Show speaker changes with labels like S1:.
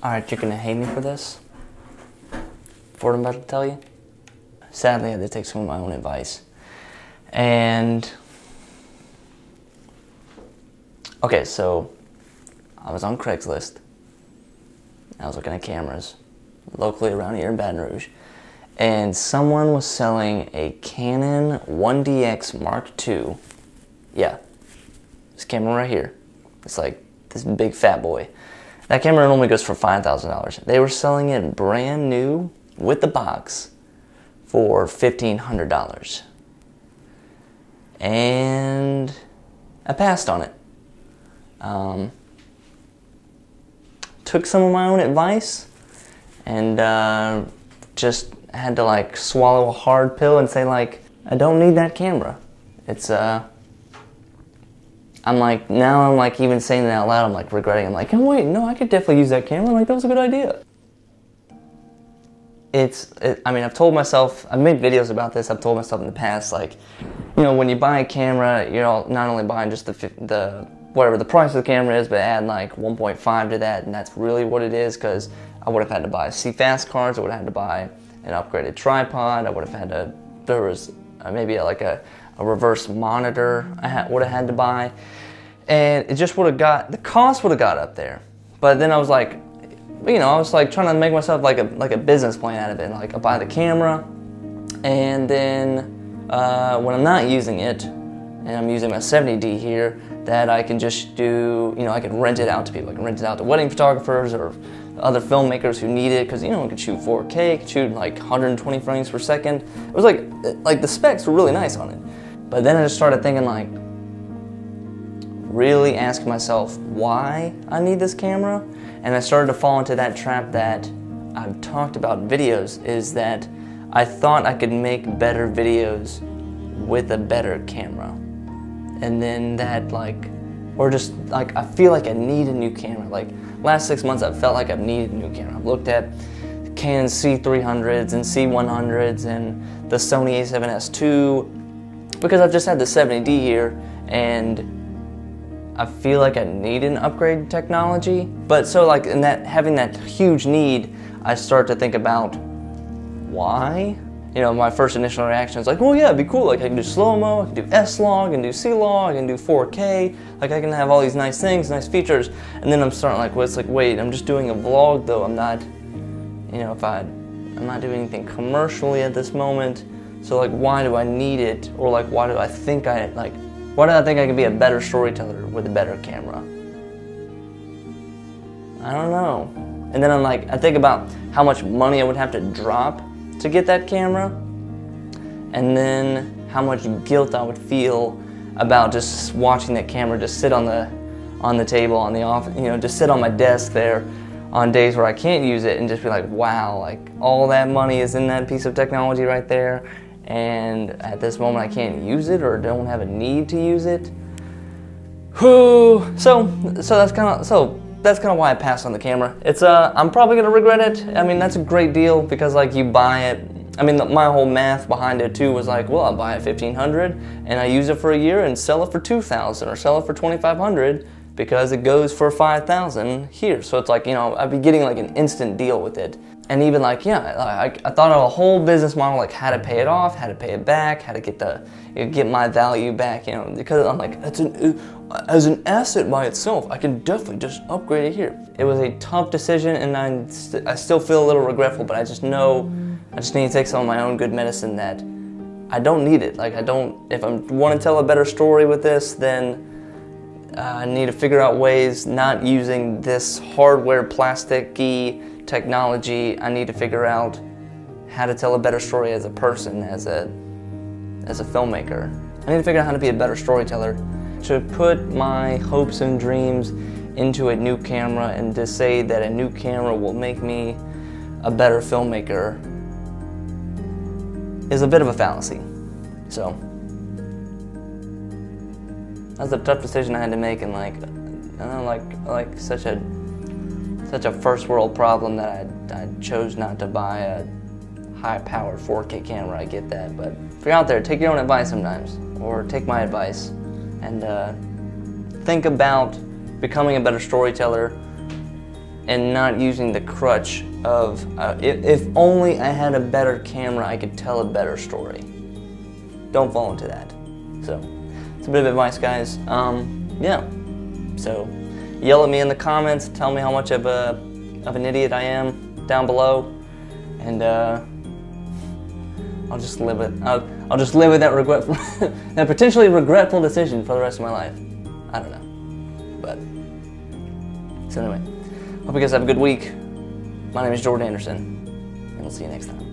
S1: Alright, you're gonna hate me for this? For what I'm about to tell you? Sadly, I had to take some of my own advice. And okay, so I was on Craigslist. I was looking at cameras locally around here in Baton Rouge. And someone was selling a Canon 1DX Mark II. Yeah, this camera right here. It's like this big fat boy. That camera normally goes for $5,000. They were selling it brand new with the box for $1,500. And I passed on it. Took some of my own advice and just had to like swallow a hard pill and say like, I don't need that camera. It's I'm like even saying that out loud, I'm like regretting. I'm like, oh wait, no, I could definitely use that camera. Like that was a good idea. I mean, I've told myself, I've made videos about this. I've told myself in the past, like, you know, when you buy a camera, you're not only buying just the whatever the price of the camera is, but add like 1.5 to that, and that's really what it is. Because I would have had to buy CFast cards. I would have had to buy an upgraded tripod. I would have had to. There was maybe like a reverse monitor I would have had to buy, and it just would have got, the cost would have got up there. But then I was like, you know, I was like trying to make myself like a business plan out of it. Like I buy the camera, and then when I'm not using it, and I'm using my 70D here, that I can just do, you know, I can rent it out to people. I can rent it out to wedding photographers or other filmmakers who need it, because, you know, I could shoot 4K, could shoot like 120 frames per second. It was like the specs were really nice on it. But then I just started thinking, like, really asking myself why I need this camera. And I started to fall into that trap that I've talked about in videos, is that I thought I could make better videos with a better camera. And then that, like, or just like, I feel like I need a new camera. Like, last 6 months I've felt like I've needed a new camera. I've looked at Canon C300s and C100s and the Sony a7S II, because I've just had the 70D here, and I feel like I need an upgrade technology. But so like in that, having that huge need, I start to think about why. You know, my first initial reaction is like, well, yeah, it'd be cool. Like I can do slow-mo, I can do S-Log, I can do C-Log, I can do 4K. Like I can have all these nice things, nice features. And then I'm starting like, well, it's like, wait, I'm just doing a vlog though. I'm not, you know, I'm not doing anything commercially at this moment. So like, why do I need it? Or like, why do I think I can be a better storyteller with a better camera? I don't know. And then I'm like, I think about how much money I would have to drop to get that camera, and then how much guilt I would feel about just watching that camera just sit on the table, on the office, you know, just sit on my desk there on days where I can't use it, and just be like, wow, like all that money is in that piece of technology right there, and at this moment I can't use it or don't have a need to use it. So that's kind of why I passed on the camera. It's I'm probably gonna regret it. I mean, that's a great deal, because like you buy it. I mean, my whole math behind it too was like, well, I'll buy it $1,500 and I use it for a year and sell it for $2,000 or sell it for $2,500 because it goes for $5,000 here. So it's like, you know, I'd be getting like an instant deal with it. And even like, yeah, I thought of a whole business model, like how to pay it off, how to pay it back, how to get my value back, you know, because I'm like, as an asset by itself, I can definitely just upgrade it here. It was a tough decision, and I still feel a little regretful, but I just know I just need to take some of my own good medicine that I don't need it. Like if I want to tell a better story with this, then I need to figure out ways, not using this hardware, plastic-y technology. I need to figure out how to tell a better story as a person, as a filmmaker. I need to figure out how to be a better storyteller. To put my hopes and dreams into a new camera and to say that a new camera will make me a better filmmaker is a bit of a fallacy. So that's a tough decision I had to make, and like, I don't know, like such a first world problem that I chose not to buy a high-powered 4K camera. I get that, but if you're out there, take your own advice sometimes, or take my advice, and think about becoming a better storyteller and not using the crutch of, if only I had a better camera, I could tell a better story. Don't fall into that. So, it's a bit of advice, guys. Yeah. So, yell at me in the comments, tell me how much of an idiot I am down below, and I'll just live with I'll just live with that regretful, that potentially regretful decision for the rest of my life. I don't know, but so anyway, hope you guys have a good week. My name is Jordan Anderson, and we'll see you next time.